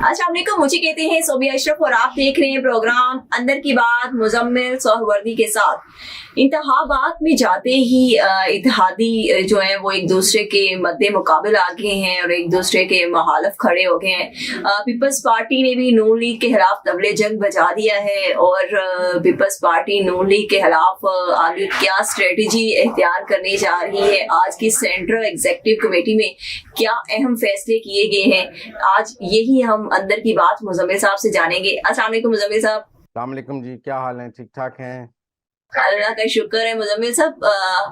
अस्सलाम वालेकुम, मुझे कहते हैं सोबिया अशरफ और आप देख रहे हैं प्रोग्राम अंदर की बात मुजम्मिल सोहरवर्दी के साथ। इंतखाबात में जाते ही इत्तेहादी जो है वो एक दूसरे के मद्दे मुकाबल आ गए हैं और एक दूसरे के मुखालिफ खड़े हो गए हैं। पीपल्स पार्टी ने भी नून लीग के खिलाफ तबले जंग बजा दिया है और पीपल्स पार्टी नून लीग के खिलाफ आगे क्या स्ट्रेटजी इख्तियार करने जा रही है, आज की सेंट्रल एग्जीक्यूटिव कमेटी में क्या अहम फैसले किए गए हैं, आज यही हम अंदर की बात मुजम्मिल साहब से जानेंगे। अस्सलाम वालेकुम मुजम्मिल साहब। अस्सलाम वालेकुम जी, क्या हाल है? ठीक ठाक हैं? अल्लाह का शुक्र है मुजम्मिल साहब,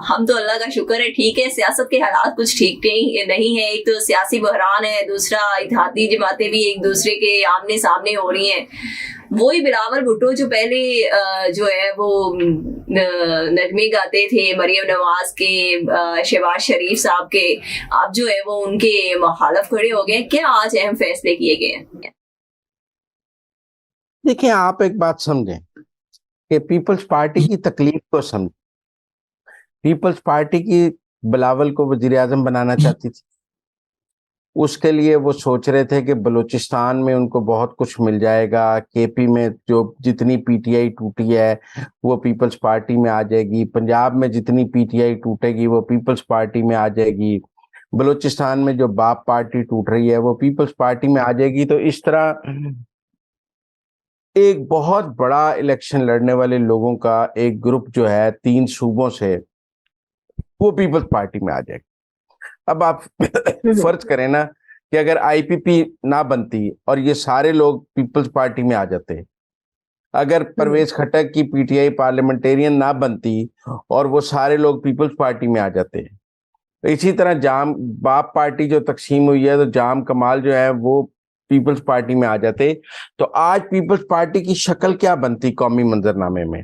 हम तो अल्लाह का शुक्र है ठीक है। सियासत के हालात कुछ ठीक नहीं है। एक तो सियासी बहरान है, दूसरा इत्तेहादी जमातें भी एक दूसरे के आमने सामने हो रही हैं। वही बिलावल भुट्टो जो पहले जो है वो नगमे गाते थे मरियम नवाज के, शहबाज शरीफ साहब के, अब जो है वो उनके मुखालिफ खड़े हो गए। क्या आज अहम फैसले किए गए हैं? देखिए, आप एक बात समझें कि पीपल्स पार्टी की तकलीफ को समझें। पीपल्स पार्टी की बिलावल को वजीर आजम बनाना चाहती थी। उसके लिए वो सोच रहे थे कि बलूचिस्तान में उनको बहुत कुछ मिल जाएगा, केपी में जो जितनी पीटीआई टूटी है वो पीपल्स पार्टी में आ जाएगी, पंजाब में जितनी पीटीआई टूटेगी वो पीपल्स पार्टी में आ जाएगी, बलूचिस्तान में जो बाप पार्टी टूट रही है वो पीपल्स पार्टी में आ जाएगी। तो इस तरह एक बहुत बड़ा इलेक्शन लड़ने वाले लोगों का एक ग्रुप जो है 3 सूबों से वो पीपल्स पार्टी में आ जाएगा। अब आप फर्ज करें ना कि अगर आईपीपी ना बनती और ये सारे लोग पीपल्स पार्टी में आ जाते, अगर परवेज खट्टक की पीटीआई पार्लियामेंटेरियन ना बनती और वो सारे लोग पीपल्स पार्टी में आ जाते, तो इसी तरह जाम बाप पार्टी जो तकसीम हुई है तो जाम कमाल जो है वो पीपल्स पार्टी में आ जाते, तो आज पीपल्स पार्टी की शक्ल क्या बनती कौमी मंजरनामे में?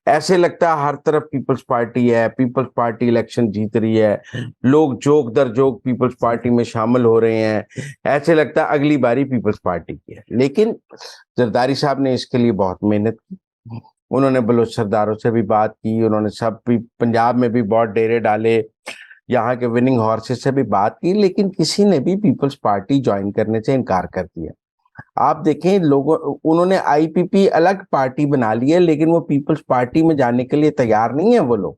ऐसे लगता है हर तरफ पीपल्स पार्टी है, पीपल्स पार्टी इलेक्शन जीत रही है, लोग जोक दर जोक पीपल्स पार्टी में शामिल हो रहे हैं, ऐसे लगता है अगली बारी पीपल्स पार्टी की है। लेकिन जरदारी साहब ने इसके लिए बहुत मेहनत की। उन्होंने बलोच सरदारों से भी बात की, उन्होंने सब भी पंजाब में भी बहुत डेरे डाले, यहाँ के विनिंग हॉर्सेस से भी बात की, लेकिन किसी ने भी पीपल्स पार्टी ज्वाइन करने से इनकार कर दिया। आप देखें, लोगों उन्होंने आईपीपी अलग पार्टी बना ली है, लेकिन वो पीपल्स पार्टी में जाने के लिए तैयार नहीं है। वो लोग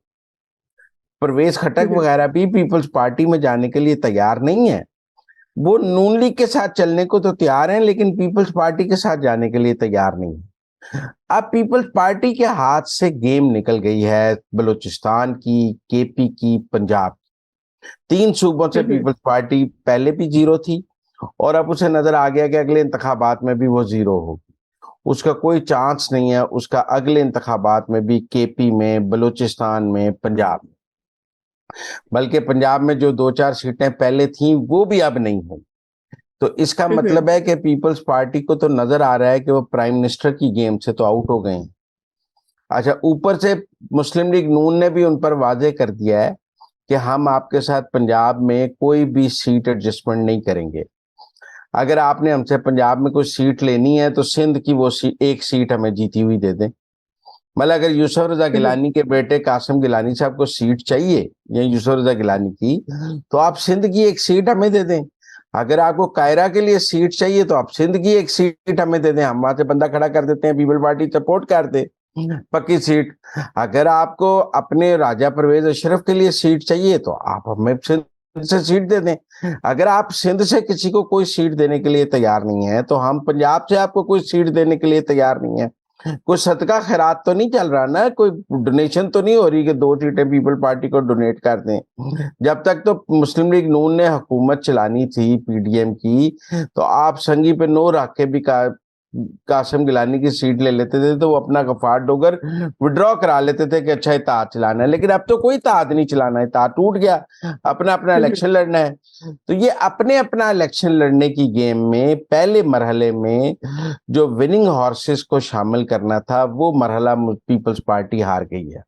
परवेज खट्टक वगैरह भी पीपल्स पार्टी में जाने के लिए तैयार नहीं है। वो नून लीग के साथ चलने को तो तैयार हैं, लेकिन पीपल्स पार्टी के साथ जाने के लिए तैयार नहीं है। अब पीपल्स पार्टी के हाथ से गेम निकल गई है बलूचिस्तान की, केपी की, पंजाब की। 3 सूबों से पीपल्स पार्टी पहले भी जीरो थी और अब उसे नजर आ गया कि अगले इंतखाबात में भी वो जीरो होगी। उसका कोई चांस नहीं है उसका अगले इंतखाबात में भी, केपी में, बलूचिस्तान में, पंजाब में। बल्कि पंजाब में जो 2-4 सीटें पहले थीं वो भी अब नहीं होंगी। तो इसका मतलब है कि पीपल्स पार्टी को तो नजर आ रहा है कि वो प्राइम मिनिस्टर की गेम से तो आउट हो गए हैं। अच्छा, ऊपर से मुस्लिम लीग नून ने भी उन पर वाजे कर दिया है कि हम आपके साथ पंजाब में कोई भी सीट एडजस्टमेंट नहीं करेंगे। अगर आपने हमसे पंजाब में कोई सीट लेनी है तो सिंध की वो एक सीट हमें जीती हुई दे दें। मतलब अगर यूसुफ रजा गिलानी के बेटे कासिम गिलानी साहब को सीट चाहिए या यूसुफ रजा गिलानी की, तो आप सिंध की एक सीट हमें दे दें। अगर आपको कायरा के लिए सीट चाहिए तो आप सिंध की एक सीट हमें दे दें, हम वहां से बंदा खड़ा कर देते हैं, पीपल पार्टी सपोर्ट कर दे, पक्की सीट। अगर आपको अपने राजा परवेज अशरफ के लिए सीट चाहिए तो आप हमें सिंध से सीट दे दें। अगर आप सिंध से किसी को कोई सीट देने के लिए तैयार नहीं है तो हम पंजाब से आपको कोई सीट देने के लिए तैयार नहीं है। कोई सदका खैरात तो नहीं चल रहा ना, कोई डोनेशन तो नहीं हो रही कि 2 सीटें पीपल पार्टी को डोनेट कर दें। जब तक तो मुस्लिम लीग नून ने हुकूमत चलानी थी पीडीएम की, तो आप संगी पे नो रख के भी कासिम गिलानी की सीट ले लेते थे, तो वो अपना गफार डोगर विड्रॉ करा लेते थे कि अच्छा इत्तेहाद चलाना है। लेकिन अब तो कोई इत्तेहाद नहीं चलाना है, इत्तेहाद टूट गया, अपना अपना इलेक्शन लड़ना है। तो ये अपने अपना इलेक्शन लड़ने की गेम में पहले मरहले में जो विनिंग हॉर्सेस को शामिल करना था वो मरहला पीपल्स पार्टी हार गई है।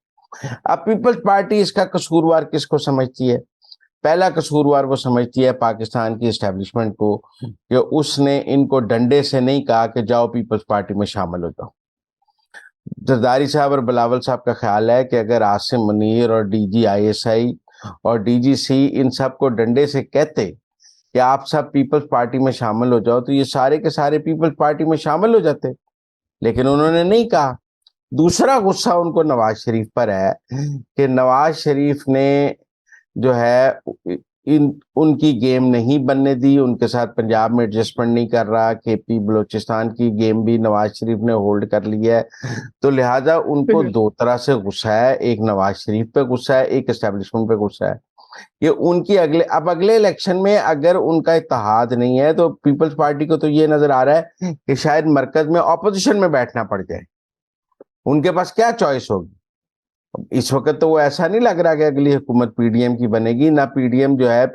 अब पीपल्स पार्टी इसका कसूरवार किसको समझती है? पहला कसूरवार वो समझती है पाकिस्तान की एस्टेब्लिशमेंट को, कि उसने इनको डंडे से नहीं कहा कि जाओ पीपल्स पार्टी में शामिल हो जाओ। जरदारी साहब और बिलावल साहब का ख्याल है कि अगर आसिम मुनीर और डीजी आईएसआई और डीजीसी इन सब को डंडे से कहते کہ آپ سب پیپلز پارٹی میں شامل ہو جاؤ، تو یہ سارے کے سارے پیپلز پارٹی میں شامل ہو جاتے، لیکن انہوں نے نہیں کہا۔ دوسرا غصہ ان کو نواز شریف پر ہے کہ نواز شریف نے جو ہے ان کی گیم نہیں بننے دی، ان کے ساتھ پنجاب میں ایڈجسٹمنٹ نہیں کر رہا، کے پی بلوچستان کی گیم بھی نواز شریف نے ہولڈ کر لی ہے، تو لہٰذا ان کو دو طرح سے غصہ ہے، ایک نواز شریف پہ غصہ ہے، ایک اسٹیبلشمنٹ پہ غصہ ہے کہ ان کی اگلے الیکشن میں اگر ان کا اتحاد نہیں ہے تو پیپلز پارٹی کو تو یہ نظر آ رہا ہے کہ شاید مرکز میں اپوزیشن میں بیٹھنا پڑ جائے، ان کے پاس کیا چوائس ہوگی۔ اس وقت تو وہ ایسا نہیں لگ رہا کہ اگلی حکومت پی ڈی ایم کی بنے گی، نہ پی ڈی ایم جو ہے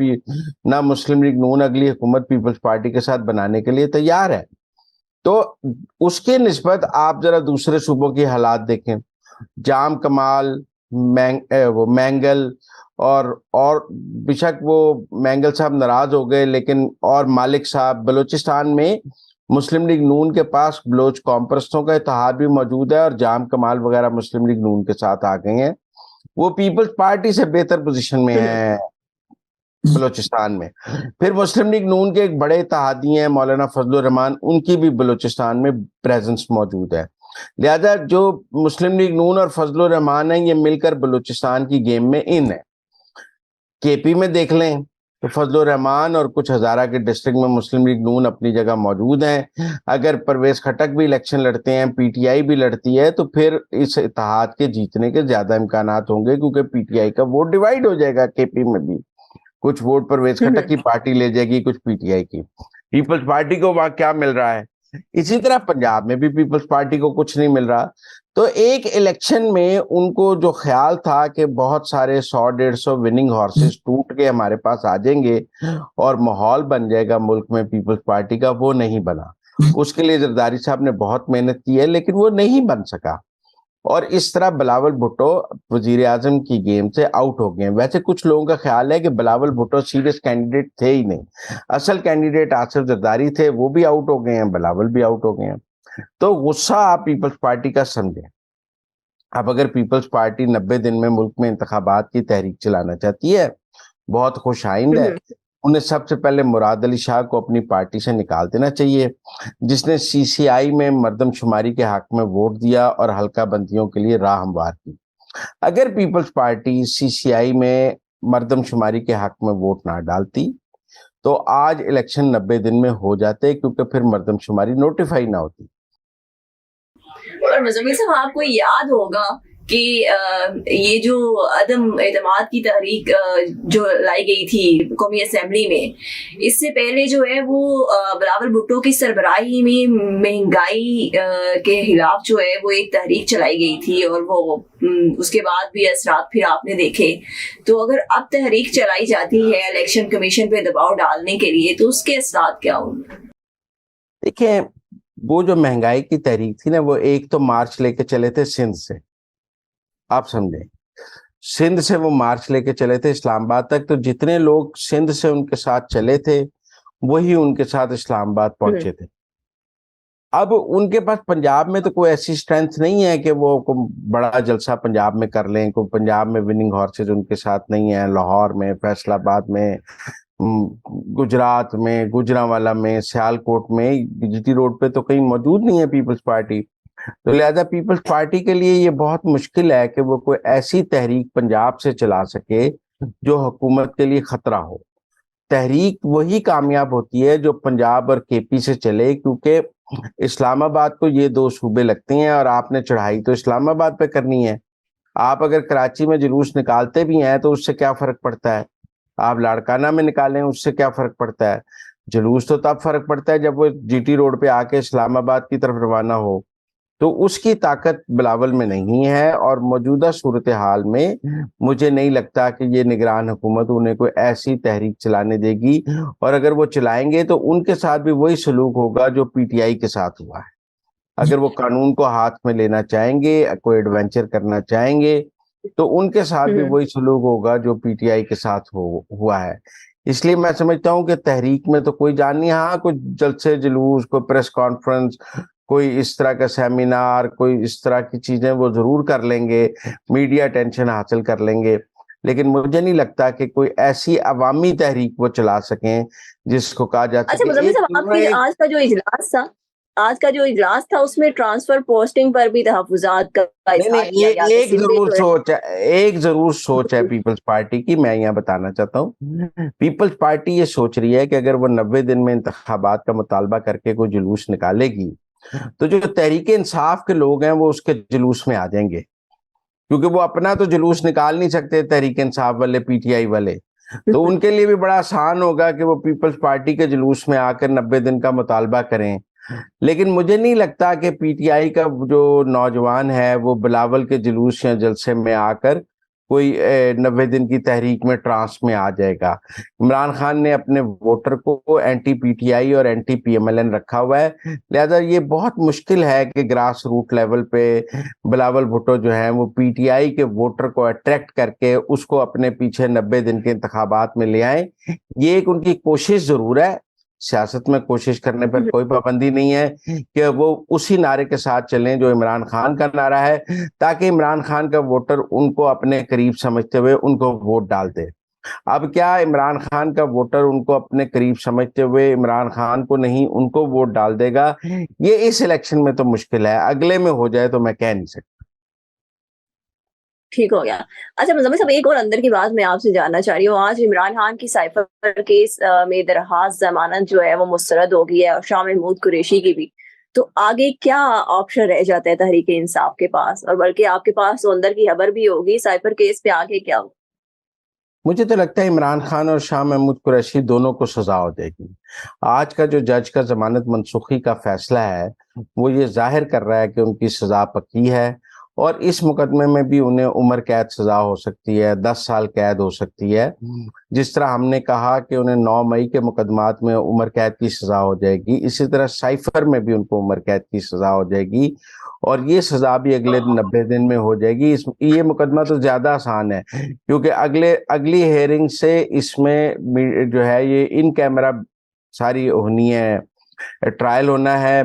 نہ مسلم لیگ نون اگلی حکومت پیپلز پارٹی کے ساتھ بنانے کے لیے تیار ہے۔ تو اس کے نسبت آپ ذرا دوسرے صوبوں کی حالات دیکھیں، جام کمال، مینگل اور بشک وہ مینگل صاحب ناراض ہو گئے، لیکن اور مالک صاحب، بلوچستان میں مسلم لیگ نون کے پاس بلوچ کامپرستوں کا اتحاد بھی موجود ہے، اور جام کمال وغیرہ مسلم لیگ نون کے ساتھ آ گئے ہیں، وہ پیپلز پارٹی سے بہتر پوزیشن میں ہیں بلوچستان میں۔ پھر مسلم لیگ نون کے ایک بڑے اتحادی ہیں مولانا فضل الرحمان، ان کی بھی بلوچستان میں پریزنس موجود ہے، لہذا جو مسلم لیگ نون اور فضل الرحمان ہیں یہ مل کر بلوچستان کی گیم میں ان ہے۔ کے پی میں دیکھ لیں تو فضل الرحمان اور کچھ ہزارہ کے ڈسٹرکٹ میں مسلم لیگ نون اپنی جگہ موجود ہیں، اگر پرویز خٹک بھی الیکشن لڑتے ہیں، پی ٹی آئی بھی لڑتی ہے، تو پھر اس اتحاد کے جیتنے کے زیادہ امکانات ہوں گے، کیونکہ پی ٹی آئی کا ووٹ ڈیوائیڈ ہو جائے گا، کے پی میں بھی کچھ ووٹ پرویز خٹک کی پارٹی لے جائے گی، کچھ پی ٹی آئی کی، پیپلز پارٹی کو وہاں کیا مل رہا ہے۔ اسی طرح پنجاب میں بھی پیپلز پارٹی کو کچھ نہیں مل رہا، تو ایک الیکشن میں ان کو جو خیال تھا کہ بہت سارے 100-150 وننگ ہارسز ٹوٹ کے ہمارے پاس آ جائیں گے اور ماحول بن جائے گا ملک میں پیپلز پارٹی کا، وہ نہیں بنا۔ اس کے لیے زرداری صاحب نے بہت محنت کی ہے، لیکن وہ نہیں بن سکا، اور اس طرح بلاول بھٹو وزیر اعظم کی گیم سے آؤٹ ہو گئے ہیں۔ ویسے کچھ لوگوں کا خیال ہے کہ بلاول بھٹو سیریس کینڈیڈیٹ تھے ہی نہیں، اصل کینڈیڈیٹ آصف زرداری تھے، وہ بھی آؤٹ ہو گئے ہیں، بلاول بھی آؤٹ ہو گئے ہیں۔ تو غصہ آپ پیپلز پارٹی کا سمجھیں۔ اب اگر پیپلز پارٹی 90 دن میں ملک میں انتخابات کی تحریک چلانا چاہتی ہے، بہت خوش آئند ہے، انہیں سب سے پہلے مراد علی شاہ کو اپنی پارٹی سے نکال دینا چاہیے، جس نے سی سی آئی میں مردم شماری کے حق میں ووٹ دیا اور حلقہ بندیوں کے لیے راہ ہموار کی۔ اگر پیپلز پارٹی سی سی آئی میں مردم شماری کے حق میں ووٹ نہ ڈالتی تو آج الیکشن 90 دن میں ہو جاتے، کیونکہ پھر مردم شماری نوٹیفائی نہ ہوتی۔ اور مزمل صاحب آپ کو یاد ہوگا کہ یہ جو عدم اعتماد کی تحریک جو لائی گئی تھی قومی اسمبلی میں، اس سے پہلے جو ہے وہ بلاول بھٹو کی سربراہی میں مہنگائی کے خلاف جو ہے وہ ایک تحریک چلائی گئی تھی، اور وہ اس کے بعد بھی اثرات پھر آپ نے دیکھے۔ تو اگر اب تحریک چلائی جاتی ہے الیکشن کمیشن پہ دباؤ ڈالنے کے لیے، تو اس کے اثرات کیا ہوں گے؟ دیکھیں، وہ جو مہنگائی کی تحریک تھی نا، وہ ایک تو مارچ لے کے چلے تھے سندھ سے، آپ سمجھیں، سندھ سے وہ مارچ لے کے چلے تھے اسلام آباد تک، تو جتنے لوگ سندھ سے ان کے ساتھ چلے تھے وہی ان کے ساتھ اسلام آباد پہنچے تھے۔ اب ان کے پاس پنجاب میں تو کوئی ایسی سٹرینتھ نہیں ہے کہ وہ بڑا جلسہ پنجاب میں کر لیں، کوئی پنجاب میں وننگ ہارسز ان کے ساتھ نہیں ہیں، لاہور میں، فیصل آباد میں، گجرات میں، گوجرانوالا میں، سیالکوٹ میں، جی ٹی روڈ پہ تو کہیں موجود نہیں ہے پیپلز پارٹی۔ تو لہذا پیپلز پارٹی کے لیے یہ بہت مشکل ہے کہ وہ کوئی ایسی تحریک پنجاب سے چلا سکے جو حکومت کے لیے خطرہ ہو۔ تحریک وہی کامیاب ہوتی ہے جو پنجاب اور کے پی سے چلے، کیونکہ اسلام آباد کو یہ دو صوبے لگتے ہیں، اور آپ نے چڑھائی تو اسلام آباد پہ کرنی ہے۔ آپ اگر کراچی میں جلوس نکالتے بھی ہیں تو اس سے کیا فرق پڑتا ہے، آپ لاڑکانہ میں نکالیں اس سے کیا فرق پڑتا ہے۔ جلوس تو تب فرق پڑتا ہے جب وہ جی ٹی روڈ پہ آ کے اسلام آباد کی طرف روانہ ہو، تو اس کی طاقت بلاول میں نہیں ہے، اور موجودہ صورتحال میں مجھے نہیں لگتا کہ یہ نگران حکومت انہیں کوئی ایسی تحریک چلانے دے گی، اور اگر وہ چلائیں گے تو ان کے ساتھ بھی وہی سلوک ہوگا جو پی ٹی آئی کے ساتھ ہوا ہے۔ اگر وہ قانون کو ہاتھ میں لینا چاہیں گے، کوئی ایڈونچر کرنا چاہیں گے، تو ان کے ساتھ بھی وہی سلوک ہوگا جو پی ٹی آئی کے ساتھ ہوا ہے۔ اس لیے میں سمجھتا ہوں کہ تحریک میں تو کوئی جان نہیں، ہاں کوئی جلسے جلوس، کوئی پریس کانفرنس، کوئی اس طرح کا سیمینار، کوئی اس طرح کی چیزیں وہ ضرور کر لیں گے، میڈیا اٹینشن حاصل کر لیں گے، لیکن مجھے نہیں لگتا کہ کوئی ایسی عوامی تحریک وہ چلا سکیں जिसको कहा जा अच्छा सके मुजम्मिल एक साहब, आपके आज का जो इजलास था उसमें ट्रांसफर पोस्टिंग पर भी तहफुजात का नहीं इजहार नहीं किया गया कि एक जरूर सोच है पीपल्स पार्टी की, मैं यहाँ बताना चाहता हूँ। पीपल्स पार्टी ये सोच रही है कि अगर वो 90 दिन में इंतखाबात का मुतालबा करके कोई जुलूस निकालेगी तो जो तहरीक इंसाफ के लोग हैं वो उसके जुलूस में आ जाएंगे, क्योंकि वो अपना तो जुलूस निकाल नहीं सकते तहरीक इंसाफ वाले, पीटीआई वाले, तो उनके लिए भी बड़ा आसान होगा कि वो पीपल्स पार्टी के जुलूस में आकर 90 दिन का मुतालबा करें। लेकिन मुझे नहीं लगता कि पीटीआई का जो नौजवान है वो बिलावल के जुलूस या जलसे में आकर कोई 90 दिन की तहरीक में ट्रांस में आ जाएगा। इमरान खान ने अपने वोटर को एंटी पीटीआई और एंटी पीएमएलएन रखा हुआ है, लिहाजा ये बहुत मुश्किल है कि ग्रास रूट लेवल पे बिलावल भुट्टो जो है वो पीटीआई के वोटर को अट्रैक्ट करके उसको अपने पीछे 90 दिन के इंतखाबात में ले आए। ये एक उनकी कोशिश जरूर है, सियासत में कोशिश करने पर कोई पाबंदी नहीं है कि वो उसी नारे के साथ चलें जो इमरान खान का नारा है, ताकि इमरान खान का वोटर उनको अपने करीब समझते हुए उनको वोट डाल दे। अब क्या इमरान खान का वोटर उनको अपने करीब समझते हुए इमरान खान को नहीं उनको वोट डाल देगा, ये इस इलेक्शन में तो मुश्किल है, अगले में हो जाए तो मैं कह नहीं सकता। ठीक हो गया। अच्छा मुजम्मिल साहब, एक और अंदर की बात मैं आपसे जानना चाह रही हूँ। आज इमरान खान की साइफर केस में दरखास्त जमानत जो है वो मुस्तरद हो गई है और शाह महमूद कुरैशी की भी। तो आगे क्या ऑप्शन रह जाता है तहरीक इंसाफ के पास, और बल्कि आपके पास तो अंदर की खबर भी होगी साइफर केस पे आगे क्या हो? मुझे तो लगता है इमरान खान और शाह महमूद कुरैशी दोनों को सजा हो जाएगी। आज का जो जज का जमानत मनसूखी का फैसला है वो ये जाहिर कर रहा है कि उनकी सजा पक्की है, और इस मुकदमे में भी उन्हें उम्र कैद सजा हो सकती है, 10 साल कैद हो सकती है। जिस तरह हमने कहा कि उन्हें 9 मई के मुकदमात में उम्र कैद की सजा हो जाएगी, इसी तरह साइफर में भी उनको उम्र कैद की सजा हो जाएगी, और ये सजा भी अगले 90 दिन में हो जाएगी। ये मुकदमा तो ज्यादा आसान है, क्योंकि अगली हेयरिंग से इसमें जो है ये इन कैमरा सारी होनी है, ट्रायल होना है,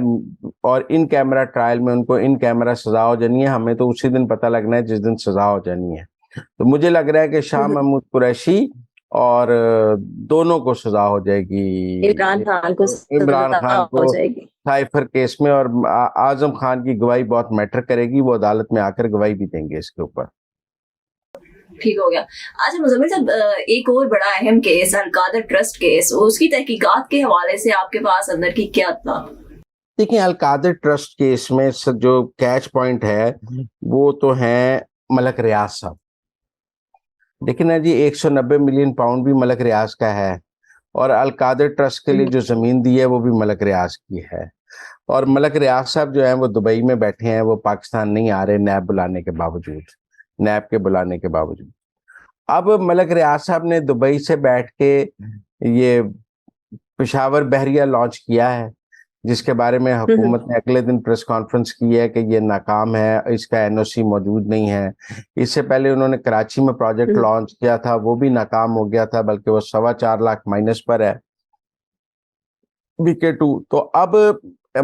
और इन कैमरा ट्रायल में उनको इन कैमरा सजा हो जानी है। हमें तो उसी दिन पता लगना है जिस दिन सजा हो जानी है। तो मुझे लग रहा है कि शाह महमूद कुरैशी और दोनों को सजा हो जाएगी, इमरान खान को इमरान सजा खान हो को जाएगी। साइफर केस में, और आजम खान की गवाही बहुत मैटर करेगी, वो अदालत में आकर गवाही भी देंगे इसके ऊपर। ठीक हो गया। अच्छा मुजम्मिल साहब, एक और बड़ा अहम केस अलकादर ट्रस्ट केस, उसकी तहकीकात के हवाले से आपके पास अंदर की क्या था? देखिए, अलकादर ट्रस्ट केस में जो कैच पॉइंट है वो तो है मलक रियाज साहब। देखिए ना जी, 190 मिलियन पाउंड भी मलक रियाज का है, और अलकादर ट्रस्ट के लिए जो जमीन दी है वो भी मलक रियाज की है, और मलक रियाज साहब जो है वो दुबई में बैठे हैं, वो पाकिस्तान नहीं आ रहे नैब बुलाने के बावजूद, नैब के बुलाने के बावजूद। अब मलक रियाज साहब ने दुबई से बैठ के ये पेशावर बहरिया लॉन्च किया है, जिसके बारे में हुकूमत ने अगले दिन प्रेस कॉन्फ्रेंस की है कि ये नाकाम है, इसका एनओसी मौजूद नहीं है। इससे पहले उन्होंने कराची में प्रोजेक्ट लॉन्च किया था, वो भी नाकाम हो गया था, बल्कि वो 4.25 लाख माइनस पर है BK2। तो अब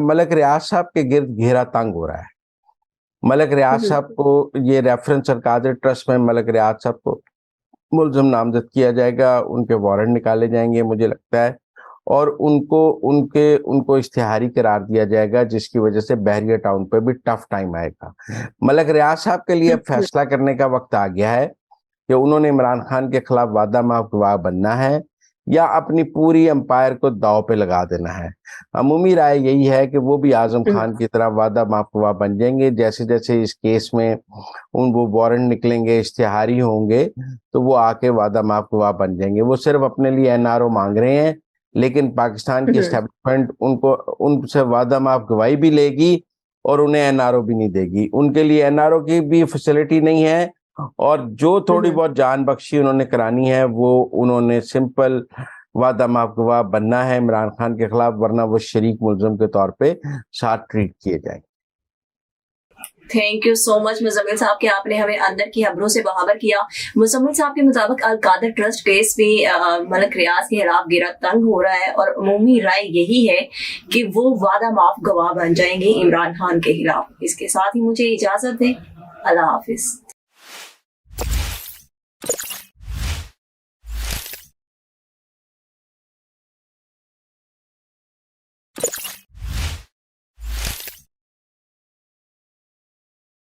मलक रियाज साहब के गिर्द घेरा तंग हो रहा है। मलक रियाज साहब को ये रेफरेंस अलकादर ट्रस्ट में मलक रियाज साहब को मुलजिम नामजद किया जाएगा, उनके वारंट निकाले जाएंगे मुझे लगता है, और उनको इश्तिहारी करार दिया जाएगा, जिसकी वजह से बहरिया टाउन पे भी टफ टाइम आएगा। मलक रियाज साहब के लिए अब फैसला करने का वक्त आ गया है कि उन्होंने इमरान खान के खिलाफ वादा माफ गवाह बनना है या अपनी पूरी एम्पायर को दाव पे लगा देना है। अमूमी राय यही है कि वो भी आजम खान की तरह वादा माफ गवाह बन जाएंगे। जैसे जैसे इस केस में वो वारंट निकलेंगे, इश्तिहारी होंगे, तो वो आके वादा माफ गवाह बन जाएंगे। वो सिर्फ अपने लिए एनआरओ मांग रहे हैं, लेकिन पाकिस्तान की एस्टेब्लिशमेंट उनसे वादा माफ गवाही भी लेगी और उन्हें एनआरओ भी नहीं देगी। उनके लिए एनआरओ की भी फैसिलिटी नहीं है, और जो थोड़ी बहुत जान बख्शी उन्होंने करानी है वो उन्होंने सिंपल वादा माफ गवाह बनना है इमरान खान के खिलाफ, वरना वो शरीक मुल्जिम के तौर पे साथ ट्रीट किए जाएंगे। Thank you so much Muzammil साहब कि आपने हमें अंदर की खबरों से बाखबर किया। मुजम्मिल साहब के मुताबिक अलकादर ट्रस्ट केस में मलक रियाज के खिलाफ गिरा तंग हो रहा है, और अमूमी राय यही है कि वो वादा माफ गवाह बन जाएंगे इमरान खान के खिलाफ। इसके साथ ही मुझे इजाजत दें, अल्लाह हाफिज।